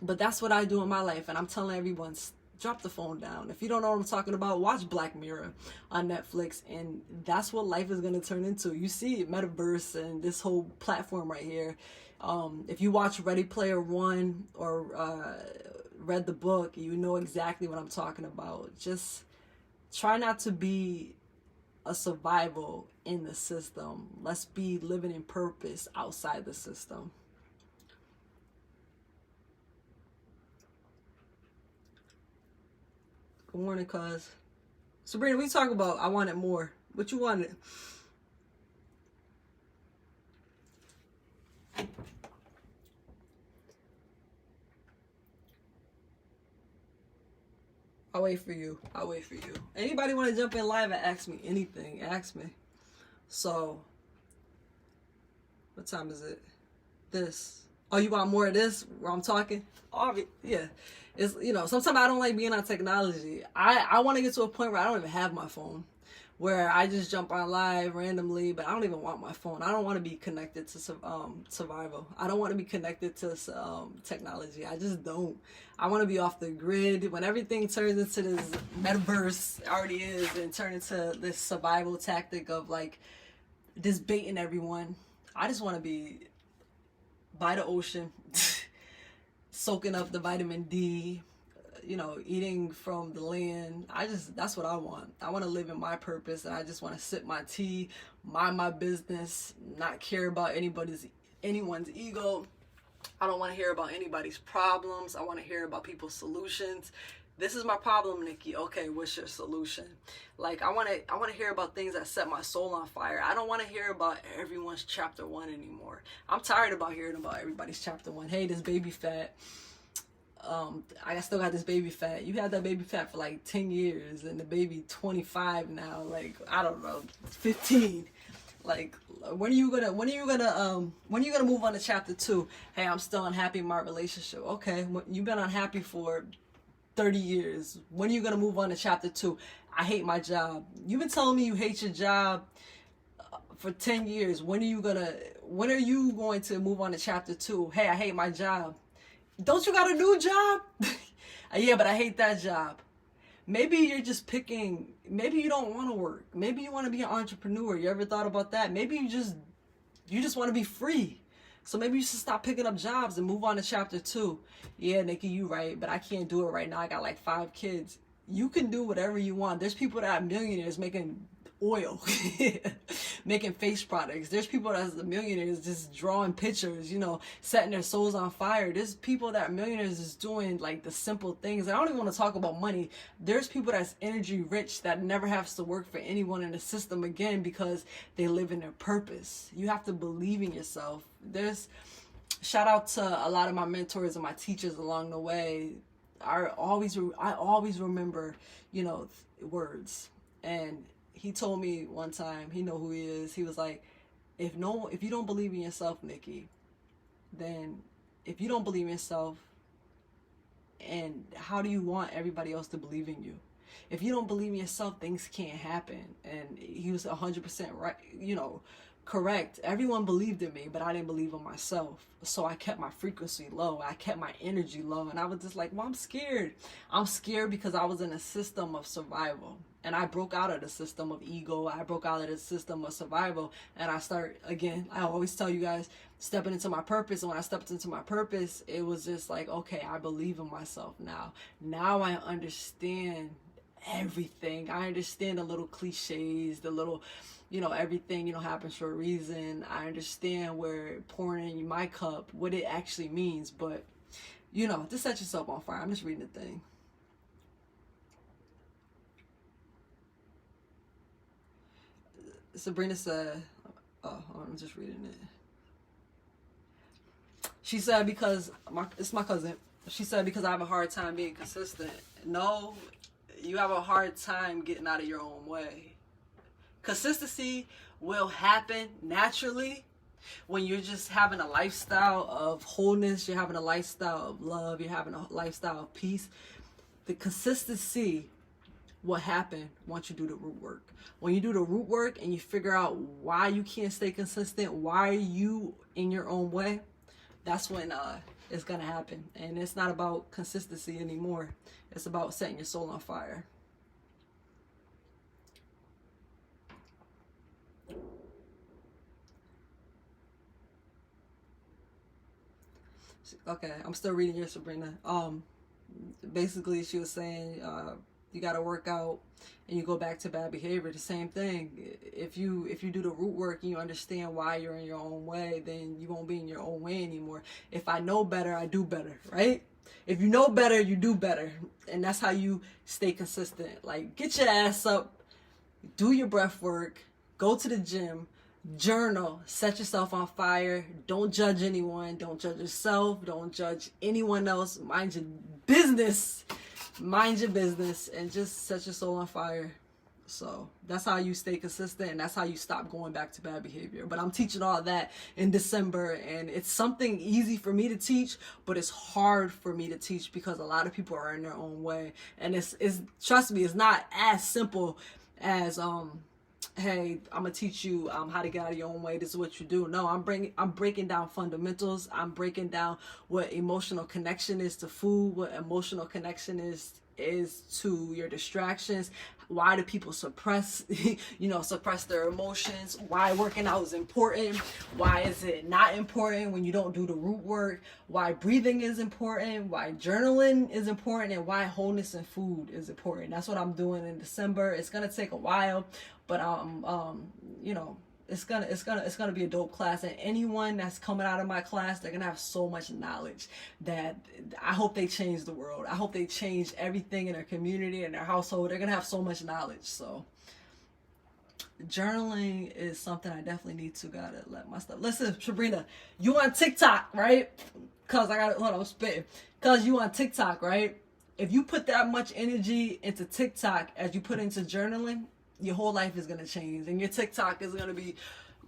but that's what I do in my life. And I'm telling everyone, drop the phone down. If you don't know what I'm talking about, watch Black Mirror on Netflix, and that's what life is going to turn into. You see Metaverse and this whole platform right here. If you watch Ready Player One or read the book, you know exactly what I'm talking about. Just try not to be a survival in the system. Let's be living in purpose outside the system. Good morning, cuz. Sabrina, we talk about I wanted more. What you wanted? I'll wait for you. I'll wait for you. Anybody want to jump in live and ask me anything? Ask me. So, what time is it? This. Oh, you want more of this where I'm talking? Yeah. It's, you know, sometimes I don't like being on technology. I want to get to a point where I don't even have my phone, where I just jump on live randomly, but I don't even want my phone. I don't want to be connected to survival. I don't want to be connected to technology. I just don't. I want to be off the grid. When everything turns into this metaverse, already is, and turn into this survival tactic of like just baiting everyone. I just want to be by the ocean, soaking up the vitamin D, you know, eating from the land. That's what I want. I want to live in my purpose, and I just want to sip my tea, mind my business, not care about anyone's ego. I don't want to hear about anybody's problems. I want to hear about people's solutions. This is my problem, Nikki. Okay, what's your solution? Like, I want to hear about things that set my soul on fire. I don't want to hear about everyone's chapter 1 anymore. I'm tired about hearing about everybody's chapter 1. Hey, this baby fat. I still got this baby fat. You had that baby fat for like 10 years, and the baby 25 now. Like, I don't know, 15. Like, when are you gonna move on to chapter 2? Hey, I'm still unhappy in my relationship. Okay, you've been unhappy for 30 years. When are you gonna move on to chapter 2? I hate my job. You've been telling me you hate your job for 10 years. When are you going to move on to chapter 2? Hey, I hate my job. Don't you got a new job? Yeah, but I hate that job. Maybe you're just picking, maybe you don't want to work. Maybe you want to be an entrepreneur. You ever thought about that? Maybe you just want to be free. So maybe you should stop picking up jobs and move on to chapter 2. Yeah, Nikki, you right, but I can't do it right now. I got like 5 kids. You can do whatever you want. There's people that are millionaires making oil, making face products. There's people that's the millionaires just drawing pictures, you know, setting their souls on fire. There's people that are millionaires is doing like the simple things. I don't even want to talk about money. There's people that's energy rich that never has to work for anyone in the system again because they live in their purpose. You have to believe in yourself. Shout out to a lot of my mentors and my teachers along the way. I always remember, you know, words. And he told me one time, he know who he is. He was like, if you don't believe in yourself, Nikki, then if you don't believe in yourself, and how do you want everybody else to believe in you? If you don't believe in yourself, things can't happen. And he was 100% right, you know, correct. Everyone believed in me, but I didn't believe in myself. So I kept my frequency low. I kept my energy low. And I was just like, well, I'm scared. I'm scared because I was in a system of survival. And I broke out of the system of ego. I broke out of the system of survival. And I always tell you guys, stepping into my purpose. And when I stepped into my purpose, it was just like, okay, I believe in myself now. Now I understand everything. I understand the little cliches, the little, you know, everything, you know, happens for a reason. I understand where pouring in my cup, what it actually means. But, you know, just set yourself on fire. I'm just reading the thing. Sabrina said, oh, I'm just reading it. She said, because it's my cousin. She said, because I have a hard time being consistent. No, you have a hard time getting out of your own way. Consistency will happen naturally when you're just having a lifestyle of wholeness, you're having a lifestyle of love, you're having a lifestyle of peace. The consistency will happen once you do the root work. When you do the root work and you figure out why you can't stay consistent, why are you in your own way, that's when it's going to happen. And it's not about consistency anymore. It's about setting your soul on fire. Okay, I'm still reading your Sabrina. Basically, she was saying you got to work out and you go back to bad behavior. The same thing. If you do the root work and you understand why you're in your own way, then you won't be in your own way anymore. If I know better, I do better, right? If you know better, you do better. And that's how you stay consistent. Like, get your ass up, do your breath work, go to the gym, journal, set yourself on fire. Don't judge anyone. Don't judge yourself. Don't judge anyone else. Mind your business. Mind your business and just set your soul on fire. So that's how you stay consistent, and that's how you stop going back to bad behavior. But I'm teaching all that in December, and it's something easy for me to teach, but it's hard for me to teach because a lot of people are in their own way. And it's trust me, it's not as simple as hey, I'm gonna teach you how to get out of your own way. This is what you do. No, I'm breaking down fundamentals. I'm breaking down what emotional connection is to food, what emotional connection is to your distractions. Why do people suppress their emotions? Why working out is important? Why is it not important when you don't do the root work? Why breathing is important? Why journaling is important? And why wholeness in food is important? That's what I'm doing in December. It's gonna take a while, but it's gonna be a dope class, and anyone that's coming out of my class, they're gonna have so much knowledge that I hope they change the world. I hope they change everything in their community and their household. They're gonna have so much knowledge. So journaling is something I definitely need to gotta let my stuff. Listen, Sabrina, you on TikTok, right? Cause I'm spitting. Cause you on TikTok, right? If you put that much energy into TikTok as you put into journaling, your whole life is going to change, and your TikTok is going to be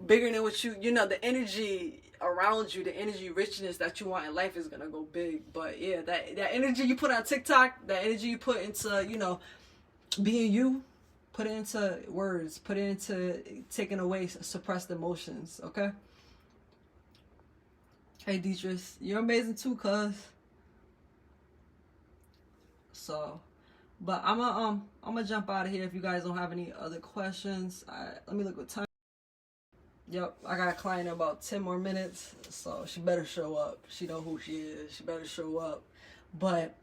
bigger than what the energy around you, the energy richness that you want in life is going to go big. But yeah, that energy you put on TikTok, that energy you put into, being you, put it into words, put it into taking away suppressed emotions. Okay. Hey, Dietrich, you're amazing too, cuz. So, but I'm gonna jump out of here if you guys don't have any other questions. Let me look what time. Yep, I got a client in about 10 more minutes, so she better show up. She know who she is. She better show up. But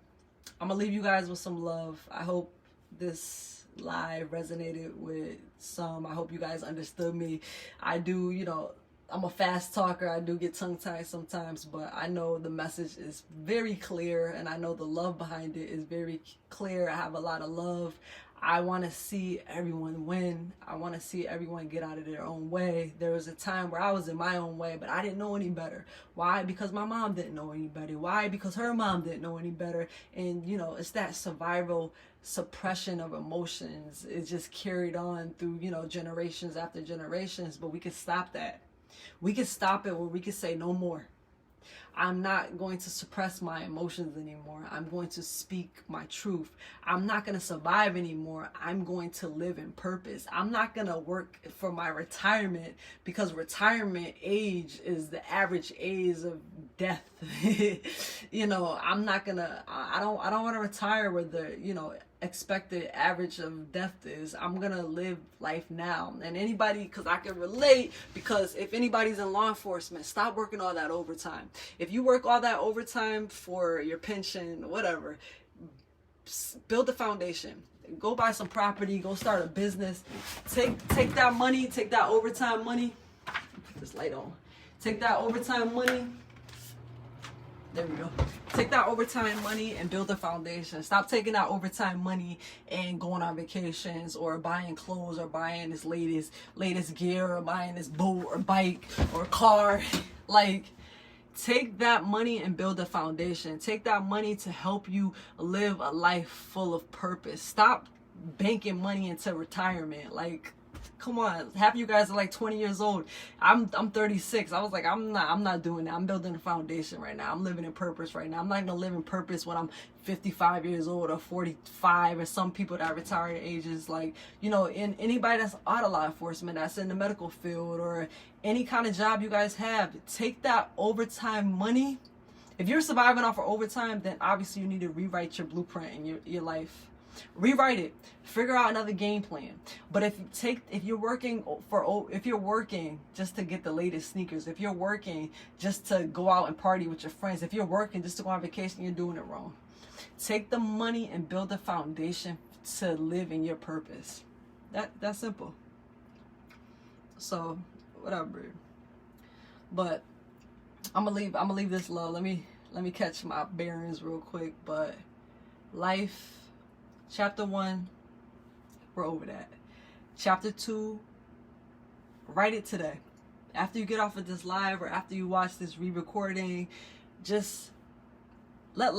I'm gonna leave you guys with some love. I hope this live resonated with some. I hope you guys understood me. I do, I'm a fast talker. I do get tongue-tied sometimes, but I know the message is very clear, and I know the love behind it is very clear. I have a lot of love. I want to see everyone win. I want to see everyone get out of their own way. There was a time where I was in my own way, but I didn't know any better. Why? Because my mom didn't know any better. Why? Because her mom didn't know any better. And, it's that survival suppression of emotions. It's just carried on through, generations after generations, but we can stop that. We can stop it where we can say no more. I'm not going to suppress my emotions anymore. I'm going to speak my truth. I'm not going to survive anymore. I'm going to live in purpose. I'm not going to work for my retirement because retirement age is the average age of death. I'm not going to, I don't want to retire where the, expected average of death is. I'm gonna live life now. And anybody, because I can relate, because if anybody's in law enforcement, stop working all that overtime. If you work all that overtime for your pension, whatever, build a foundation. Go buy some property, go start a business. Take that money, take that overtime money. Put this light on. Take that overtime money. There we go. Take that overtime money and build a foundation. Stop taking that overtime money and going on vacations or buying clothes or buying this latest gear or buying this boat or bike or car. Like, take that money and build a foundation. Take that money to help you live a life full of purpose. Stop banking money into retirement. Like, come on, half of you guys are like 20 years old. I'm 36. I was like, I'm not doing that. I'm building a foundation right now. I'm living in purpose right now. I'm not gonna live in purpose when I'm 55 years old or 45, or some people that retire at ages like, in anybody that's out of law enforcement, that's in the medical field, or any kind of job you guys have. Take that overtime money. If you're surviving off of overtime, then obviously you need to rewrite your blueprint in your life. Rewrite it. Figure out another game plan. But if you're working just to get the latest sneakers, if you're working just to go out and party with your friends, if you're working just to go on vacation, you're doing it wrong. Take the money and build a foundation to live in your purpose. That's simple. So whatever. But I'm gonna leave this love. Let me let me catch my bearings real quick. But life, chapter 1, we're over that. Chapter 2, write it today. After you get off of this live or after you watch this re-recording, just let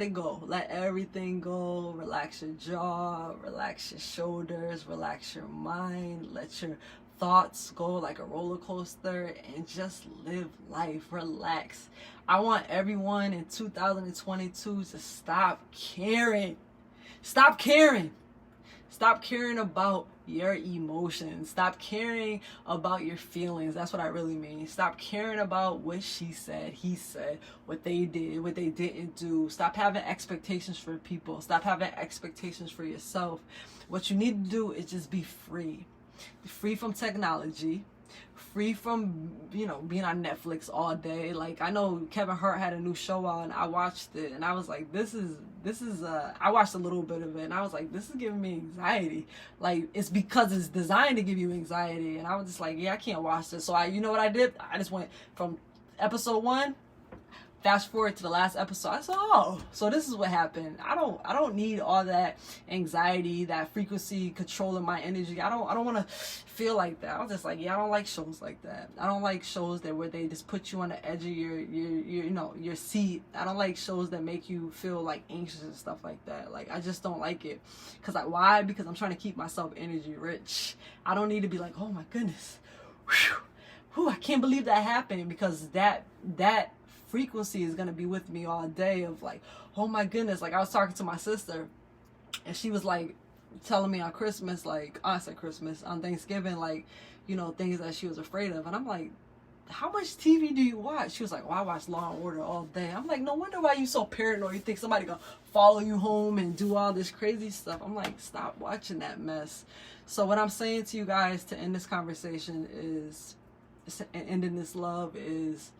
it go. Let everything go. Relax your jaw, relax your shoulders, relax your mind, let your thoughts go like a roller coaster, and just live life. Relax. I want everyone in 2022 to stop caring. Stop caring. Stop caring about your emotions. Stop caring about your feelings. That's what I really mean. Stop caring about what she said, he said, what they did, what they didn't do. Stop having expectations for people. Stop having expectations for yourself. What you need to do is just be free. Free from technology. Free from, being on Netflix all day. Like, I know Kevin Hart had a new show on. I watched it and I was like, this is I watched a little bit of it and I was like, this is giving me anxiety. Like, it's because it's designed to give you anxiety. And I was just like, yeah, I can't watch this. So you know what I did? I just went from episode 1, fast forward to the last episode. I said, oh, so this is what happened. I don't need all that anxiety, that frequency controlling my energy. I don't want to feel like that. I was just like, yeah, I don't like shows like that. I don't like shows where they just put you on the edge of your seat. I don't like shows that make you feel like anxious and stuff like that. Like, I just don't like it. Why? Because I'm trying to keep myself energy rich. I don't need to be like, oh my goodness, whew, I can't believe that happened, because that frequency is going to be with me all day of like, oh my goodness. Like, I was talking to my sister and she was like telling me on Christmas, like, I said Christmas, on Thanksgiving, like, things that she was afraid of. And I'm like, how much TV do you watch? She was like, well, I watch Law and Order all day. I'm like, no wonder why you so paranoid. You think somebody gonna follow you home and do all this crazy stuff. I'm like, stop watching that mess. So what I'm saying to you guys to end this conversation is, ending this love, is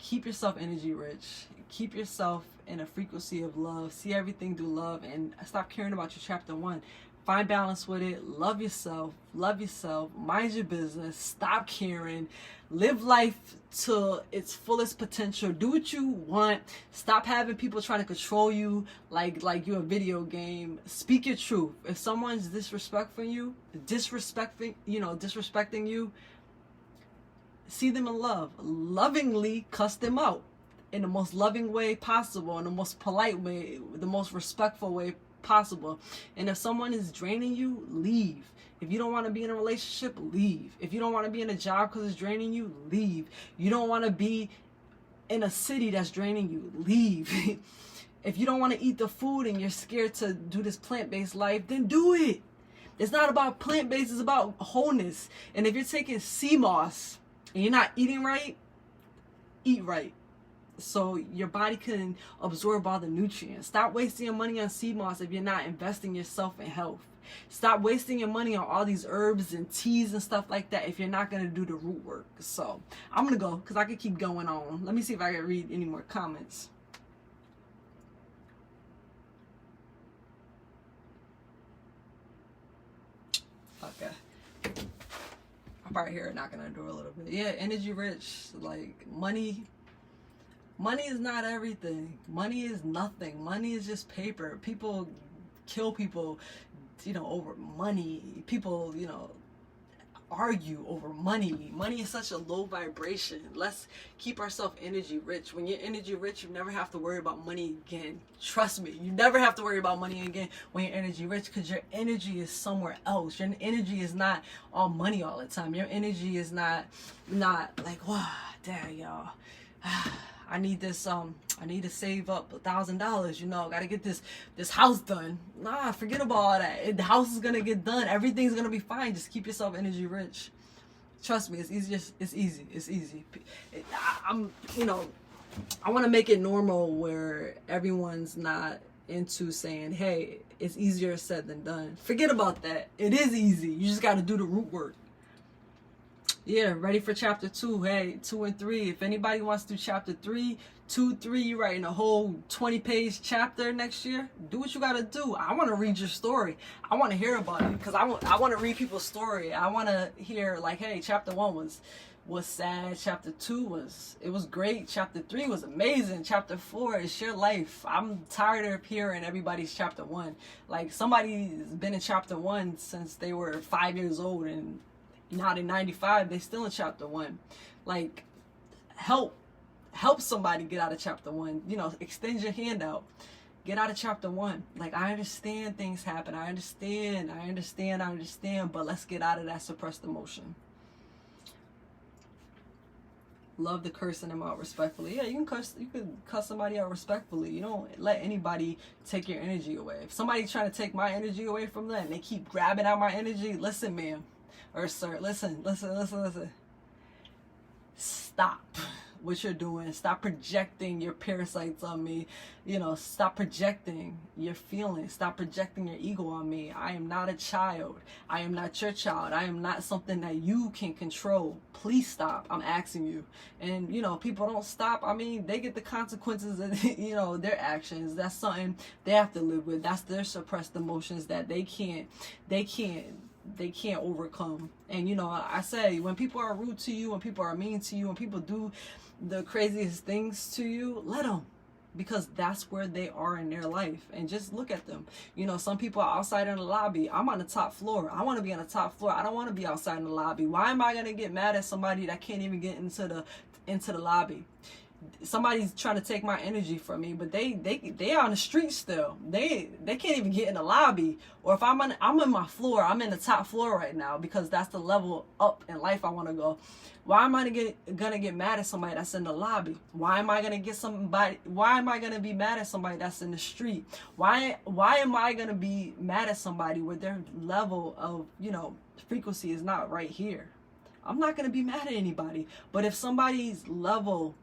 keep yourself energy rich. Keep yourself in a frequency of love. See everything through love, and stop caring about your chapter 1. Find balance with it. Love yourself. Mind your business. Stop caring. Live life to its fullest potential. Do what you want. Stop having people trying to control you like you're a video game. Speak your truth. If someone's disrespecting you, see them in love. Lovingly cuss them out in the most loving way possible, in the most polite way, the most respectful way possible. And if someone is draining you, leave. If you don't want to be in a relationship, leave. If you don't want to be in a job because it's draining you, leave. You don't want to be in a city that's draining you, leave. If you don't want to eat the food and you're scared to do this plant-based life, then do it. It's not about plant-based, it's about wholeness. And if you're taking sea moss and you're not eating right, eat right, so your body can absorb all the nutrients. Stop wasting your money on sea moss if you're not investing yourself in health. Stop wasting your money on all these herbs and teas and stuff like that if you're not going to do the root work. So I'm going to go because I could keep going on. Let me see if I can read any more comments. Okay. I'm right here knocking on the door a little bit. Yeah, energy rich. Like, money is not everything. Money is nothing. Money is just paper. People kill people, over money. People, argue over money. Money is such a low vibration. Let's keep ourselves energy rich. When you're energy rich, you never have to worry about money again. Trust me, you never have to worry about money again when you're energy rich, because your energy is somewhere else. Your energy is not all money all the time. Your energy is not like, wow, damn, y'all. I need this, I need to save up $1,000, gotta get this house done. Nah, forget about all that. The house is gonna get done. Everything's gonna be fine. Just keep yourself energy rich. Trust me, it's easy. I want to make it normal where everyone's not into saying, hey, it's easier said than done. Forget about that. It is easy. You just gotta do the root work. Yeah, ready for chapter 2. Hey, 2 and 3. If anybody wants to do chapter 3, 2, 3, you're writing a whole 20-page chapter next year, do what you gotta do. I want to read your story. I want to hear about it, because I want to read people's story. I want to hear, like, hey, chapter 1 was was sad. Chapter 2 was great. Chapter 3 was amazing. Chapter 4 is your life. I'm tired of hearing everybody's chapter 1. Like, somebody's been in chapter 1 since they were 5 years old, and now they're 95, they still in chapter 1. Like, help somebody get out of chapter 1. You know, extend your hand out. Get out of chapter 1. Like, I understand things happen. I understand. But let's get out of that suppressed emotion. Love the cursing them out respectfully. Yeah, you can cuss somebody out respectfully. You don't let anybody take your energy away. If somebody's trying to take my energy away from them and they keep grabbing out my energy, listen, ma'am or sir, listen. Stop what you're doing. Stop projecting your parasites on me. You know, stop projecting your feelings. Stop projecting your ego on me. I am not a child. I am not your child. I am not something that you can control. Please stop. I'm asking you. And, you know, people don't stop. I mean, they get the consequences of, you know, their actions. That's something they have to live with. That's their suppressed emotions that they can't overcome. And, you know, I say, when people are rude to you, when people are mean to you, when people do the craziest things to you, let them, because that's where they are in their life. And just look at them. You know, some people are outside in the lobby. I'm on the top floor. I want to be on the top floor. I don't want to be outside in the lobby. Why am I going to get mad at somebody that can't even get into the lobby? Somebody's trying to take my energy from me, but they on the street still. They can't even get in the lobby. Or if I'm in my floor, I'm in the top floor right now, because that's the level up in life I want to go. Why am I gonna get mad at somebody that's in the lobby? Why am I gonna be mad at somebody that's in the street? Why am I gonna be mad at somebody where their level of, you know, frequency is not right here? I'm not gonna be mad at anybody. But if somebody's level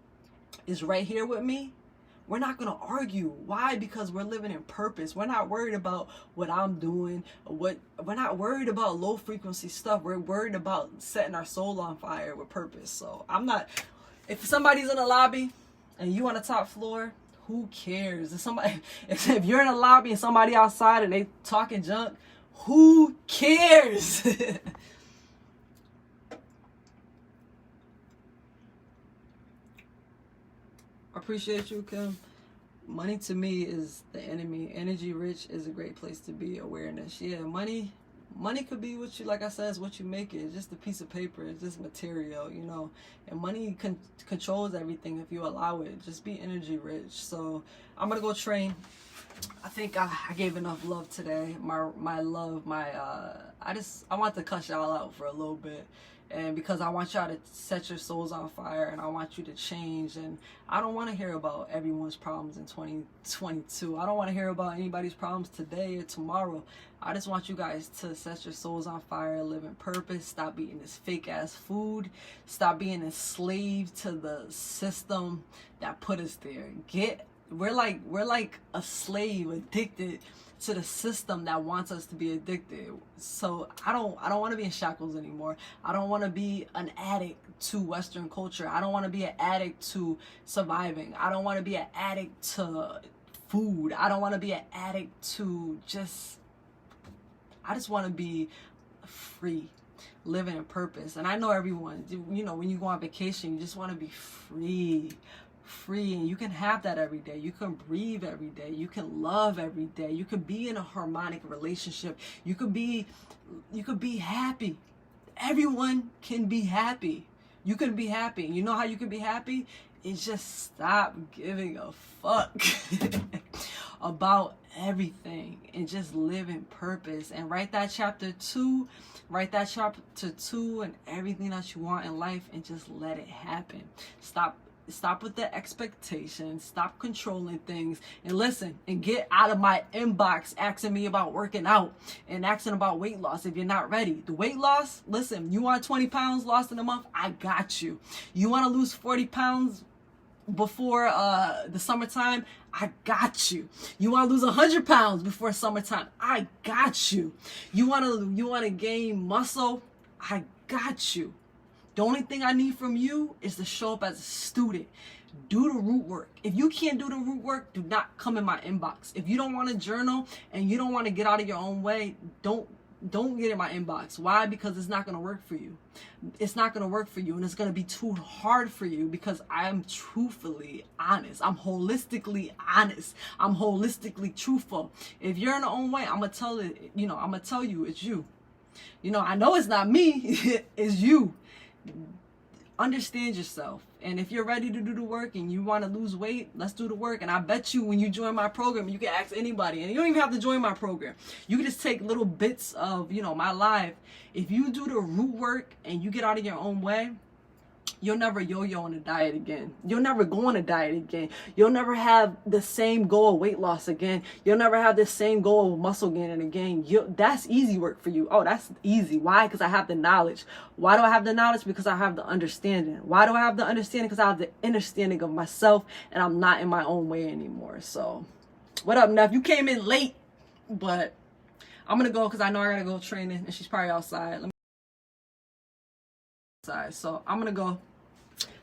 is right here with me, we're not going to argue. Why? Because we're living in purpose. We're not worried about what I'm doing. We're not worried about low frequency stuff. We're worried about setting our soul on fire with purpose. So if somebody's in the lobby and you on the top floor, who cares? If you're in a lobby and somebody outside and they talking junk, who cares? Appreciate you, Kim. Money to me is the enemy. Energy rich is a great place to be. Awareness. Yeah, money could be what you, like I said, is what you make it. It's just a piece of paper. It's just material, you know. And money controls everything if you allow it. Just be energy rich. So I'm gonna go train. I think I gave enough love today. I want to cuss y'all out for a little bit. And because I want y'all to set your souls on fire, and I want you to change. And I don't want to hear about everyone's problems in 2022. I don't want to hear about anybody's problems today or tomorrow. I just want you guys to set your souls on fire, live in purpose, stop eating this fake ass food, stop being enslaved to the system that put us there. We're like a slave, addicted to the system that wants us to be addicted. So I don't want to be in shackles anymore. I don't want to be an addict to Western culture. I don't want to be an addict to surviving. I don't want to be an addict to food. I don't want to be an addict to I just want to be free, living in purpose. And I know everyone, you know, when you go on vacation, you just want to be free, and you can have that every day. You can breathe every day. You can love every day. You can be in a harmonic relationship. You could be happy. Everyone can be happy. You can be happy. You know how you can be happy? It's just stop giving a fuck about everything and just live in purpose. And write that chapter 2 and everything that you want in life, and just let it happen. Stop with the expectations. Stop controlling things. And listen, and get out of my inbox asking me about working out and asking about weight loss if you're not ready. The weight loss, listen, you want 20 pounds lost in a month? I got you. You want to lose 40 pounds before the summertime? I got you. You want to lose 100 pounds before summertime? I got you. You want to gain muscle? I got you. The only thing I need from you is to show up as a student. Do the root work. If you can't do the root work, do not come in my inbox. If you don't want to journal and you don't want to get out of your own way, don't Don't get in my inbox. Why? Because it's not going to work for you. It's not going to work for you, and it's going to be too hard for you, because I am truthfully honest. I'm holistically honest. I'm holistically truthful. If you're in your own way, I'm going to tell it, I'm going to tell you it's you. I know it's not me. It's you. Understand yourself. And if you're ready to do the work and you want to lose weight, let's do the work. And I bet you when you join my program, you can ask anybody. And you don't even have to join my program. You can just take little bits of, my life. If you do the root work and you get out of your own way, you'll never yo-yo on a diet again. You'll never go on a diet again. You'll never have the same goal of weight loss again. You'll never have the same goal of muscle gaining again. That's easy work for you. Oh, that's easy. Why? Because I have the knowledge. Why do I have the knowledge? Because I have the understanding. Why do I have the understanding? Because I have the understanding of myself, and I'm not in my own way anymore. So, what up, Neff? You came in late, but I'm going to go because I know I got to go training, and she's probably outside. So I'm gonna go.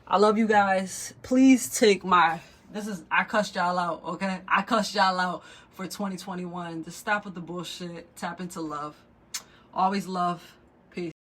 I love you guys. Please take I cussed y'all out, okay? I cussed y'all out for 2021. Just stop with the bullshit. Tap into love. Always love. Peace.